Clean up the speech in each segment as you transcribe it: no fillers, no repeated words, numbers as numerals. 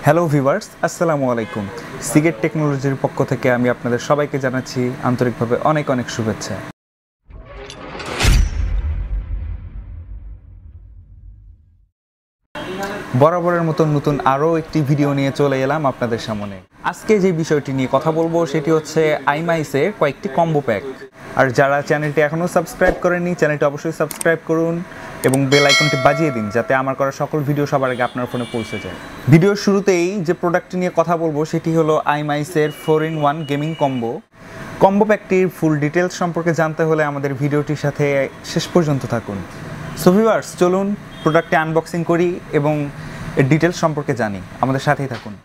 Hello viewers, আসসালামু আলাইকুম। Seagate টেকনোলজির পক্ষ থেকে আমি আপনাদের সবাইকে জানাচ্ছি আন্তরিকভাবে অনেক অনেক শুভেচ্ছা। বরাবরের মতো নতুন আরও একটি ভিডিও নিয়ে চলে এলাম আপনাদের সামনে। আজকে যে বিষয়টি নিয়ে কথা বলবো সেটি হচ্ছে আইমাইসের কয়েকটি কম্বো প্যাক। আর যারা চ্যানেলটি এখনও সাবস্ক্রাইব করেননি, চ্যানেলটি অবশ্যই সাবস্ক্রাইব করুন এবং বেল আইকনটি বাজিয়ে দিন যাতে আমার করা সকল ভিডিও সবার আগে আপনার ফোনে পৌঁছে যায়। ভিডিওর শুরুতেই যে প্রোডাক্টটি নিয়ে কথা বলবো সেটি হলো আইমাইসের 4-in-1 গেমিং কম্বো। কম্বো প্যাকটির ফুল ডিটেলস সম্পর্কে জানতে হলে আমাদের ভিডিওটির সাথে শেষ পর্যন্ত থাকুন। সো ভিউয়ার্স, চলুন প্রোডাক্টটি আনবক্সিং করি এবং এর ডিটেলস সম্পর্কে জানি। আমাদের সাথেই থাকুন।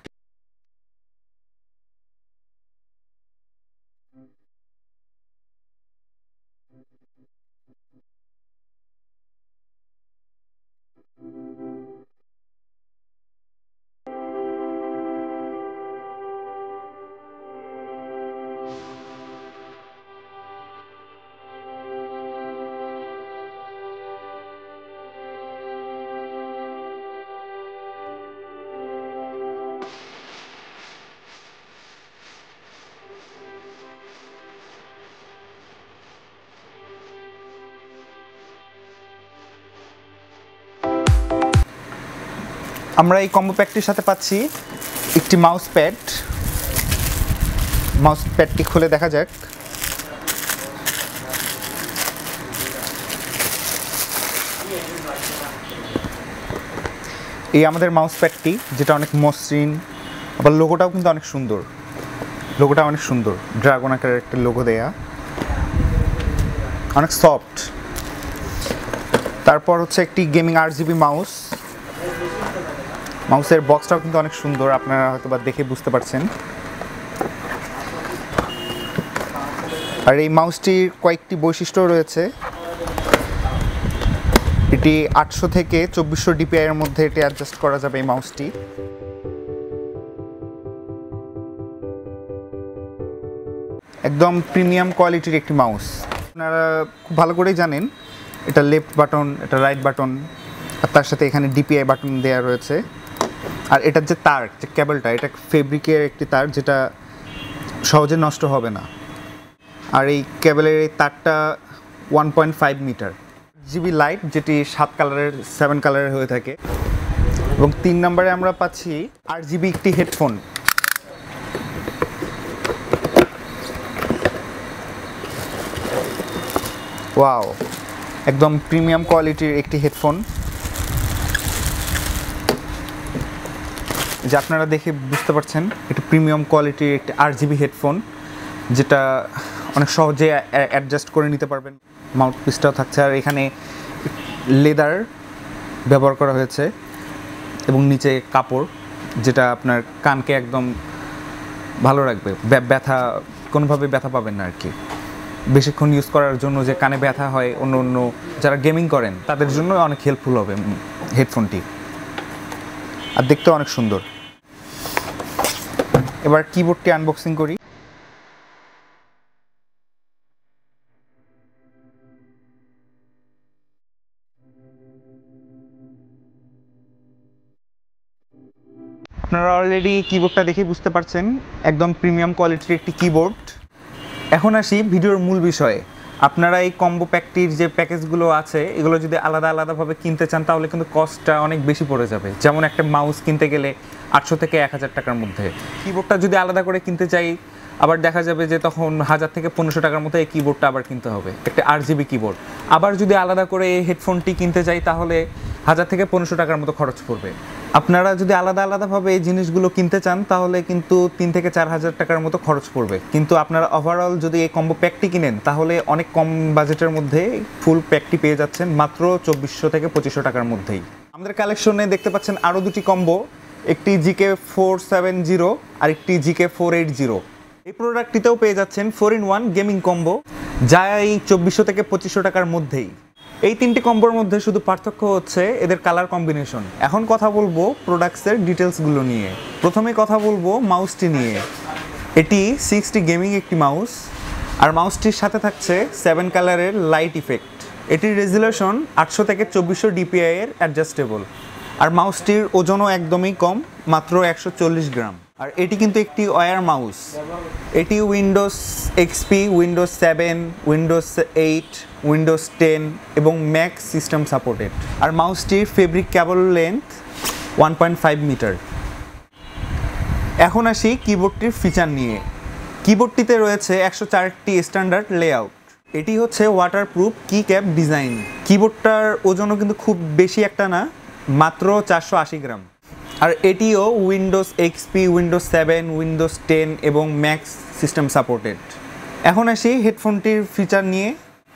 আমরা এই কম্বো প্যাকটির সাথে পাচ্ছি একটি মাউস প্যাড। মাউস প্যাডটি খুলে দেখা যাক। এই আমাদের মাউস প্যাডটি, যেটা অনেক মসৃণ, আবার লোগোটাও কিন্তু অনেক সুন্দর। লোগোটা অনেক সুন্দর, ড্রাগন আকারের একটা লোগো দেয়া, অনেক সফট। তারপর হচ্ছে একটি গেমিং RGB মাউস। মাউসের বক্সটাও কিন্তু অনেক সুন্দর, আপনারা হয়তো বা দেখে বুঝতে পারছেন। আর এই মাউসটির কয়েকটি বৈশিষ্ট্য রয়েছে। এটি 800 থেকে 2400 DPI এর মধ্যে এটি অ্যাডজাস্ট করা যাবে এই মাউসটি। একদম প্রিমিয়াম কোয়ালিটির একটি মাউস। আপনারা খুব ভালো করেই জানেন এটা লেফট বাটন, এটা রাইট বাটন, আর তার সাথে এখানে DPI বাটন দেওয়া রয়েছে। আর এটার যে তার, যে কেবলটা, এটা ফেব্রিকের একটি তার, যেটা সহজে নষ্ট হবে না। আর এই কেবলের এই তারটা 1.5 মিটার। জিবি লাইট, যেটি 7 কালারের 7 কালারের হয়ে থাকে। এবং 3 নম্বরে আমরা পাচ্ছি RGB একটি হেডফোন। ওয়াও, একদম প্রিমিয়াম কোয়ালিটির একটি হেডফোন, যে আপনারা দেখে বুঝতে পারছেন এটা প্রিমিয়াম কোয়ালিটির একটি RGB হেডফোন, যেটা অনেক সহজে অ্যাডজাস্ট করে নিতে পারবেন। মাউথ পিসটাও থাকছে, আর এখানে লেদার ব্যবহার করা হয়েছে এবং নিচে কাপড়, যেটা আপনার কানকে একদম ভালো রাখবে। ব্যথা, কোনোভাবে ব্যথা পাবেন না আর কি। বেশিক্ষণ ইউজ করার জন্য যে কানে ব্যথা হয়, অন্য যারা গেমিং করেন তাদের জন্য অনেক হেল্পফুল হবে হেডফোনটি। আর দেখতে অনেক সুন্দর। এবার কিবোর্ডটি আনবক্সিং করি। আপনারা অলরেডি কিবোর্ডটা দেখে বুঝতে পারছেন একদম প্রিমিয়াম কোয়ালিটির একটি কিবোর্ড। এখন আসি ভিডিওর মূল বিষয়ে। আপনারা এই কম্বো প্যাকটির যে প্যাকেজগুলো আছে, এগুলো যদি আলাদা আলাদাভাবে কিনতে চান তাহলে কিন্তু কস্টটা অনেক বেশি পড়ে যাবে। যেমন একটা মাউস কিনতে গেলে 800 থেকে 1000 টাকার মধ্যে। কিবোর্ডটা যদি আলাদা করে কিনতে চাই, আবার দেখা যাবে যে তখন 1000 থেকে 1500 টাকার মতো এই কিবোর্ডটা আবার কিনতে হবে, একটা RGB কিবোর্ড। আবার যদি আলাদা করে এই হেডফোনটি কিনতে চাই তাহলে 1000 থেকে 1500 টাকার মতো খরচ পড়বে। আপনারা যদি আলাদা আলাদাভাবে এই জিনিসগুলো কিনতে চান তাহলে কিন্তু 3 থেকে 4000 টাকার মতো খরচ পড়বে। কিন্তু আপনারা ওভারঅল যদি এই কম্বো প্যাকটি কিনেন তাহলে অনেক কম বাজেটের মধ্যে ফুল প্যাকটি পেয়ে যাচ্ছেন মাত্র 2400 থেকে 2500 টাকার মধ্যেই। আমাদের কালেকশনে দেখতে পাচ্ছেন আরও দুটি কম্বো, একটি GK470 আর একটি GK480। এই প্রোডাক্টটিতেও পেয়ে যাচ্ছেন 4-in-1 গেমিং কম্বো, যা এই 2400 থেকে 2500 টাকার মধ্যেই। এই তিনটি কম্বোর মধ্যে শুধু পার্থক্য হচ্ছে এদের কালার কম্বিনেশন। এখন কথা বলবো প্রোডাক্টসের ডিটেলসগুলো নিয়ে। প্রথমে কথা বলবো মাউসটি নিয়ে। এটি 6D গেমিং একটি মাউস, আর মাউসটির সাথে থাকছে 7 কালারের লাইট ইফেক্ট। এটির রেজুলেশন 800 থেকে 2400 DPI এর অ্যাডজাস্টেবল। আর মাউসটির ওজনও একদমই কম, মাত্র 140 গ্রাম। আর এটি কিন্তু একটি ওয়্যার মাউস। এটি Windows XP, Windows 7, Windows 8, Windows 10 এবং ম্যাক সিস্টেম সাপোর্টেড। আর মাউসটির ফেব্রিক কেবল লেন্থ 1.5 মিটার। এখন আসি কিবোর্ডটির ফিচার নিয়ে। কিবোর্ডটিতে রয়েছে 104টি স্ট্যান্ডার্ড লেআউট। এটি হচ্ছে ওয়াটারপ্রুফ কি ক্যাপ ডিজাইন। কিবোর্ডটার ওজনও কিন্তু খুব বেশি একটা না, মাত্র 480 গ্রাম। আর এটিও উইন্ডোজ এক্সপি, উইন্ডোজ 7, উইন্ডোজ 10 এবং ম্যাক্স সিস্টেম সাপোর্টেড। এখন আসি হেডফোনটির ফিচার নিয়ে।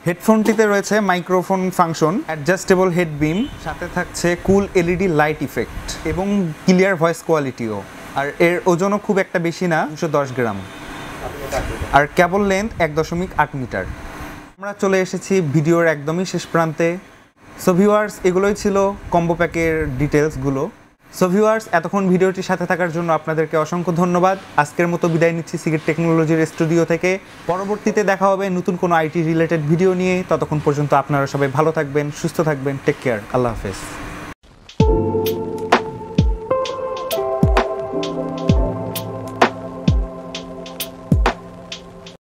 হেডফোনটিতে রয়েছে মাইক্রোফোন ফাংশন, অ্যাডজাস্টেবল হেড বিম, সাথে থাকছে কুল এলইডি লাইট ইফেক্ট এবং ক্লিয়ার ভয়েস কোয়ালিটিও। আর এর ওজনও খুব একটা বেশি না, 210 গ্রাম। আর কেবল লেন্থ 1.8 মিটার। আমরা চলে এসেছি ভিডিওর একদমই শেষ প্রান্তে। সো ভিউয়ার্স, এগুলোই ছিল কম্বো প্যাকের ডিটেলসগুলো। সো ভিউয়ার্স, এতক্ষণ ভিডিওটির সাথে থাকার জন্য আপনাদেরকে অসংখ্য ধন্যবাদ। আজকের মতো বিদায় নিচ্ছি সিগেট টেকনোলজির স্টুডিও থেকে। পরবর্তীতে দেখা হবে নতুন কোনো আইটি রিলেটেড ভিডিও নিয়ে। ততক্ষণ পর্যন্ত আপনারা সবাই ভালো থাকবেন, সুস্থ থাকবেন। Take care. আল্লাহ হাফেজ।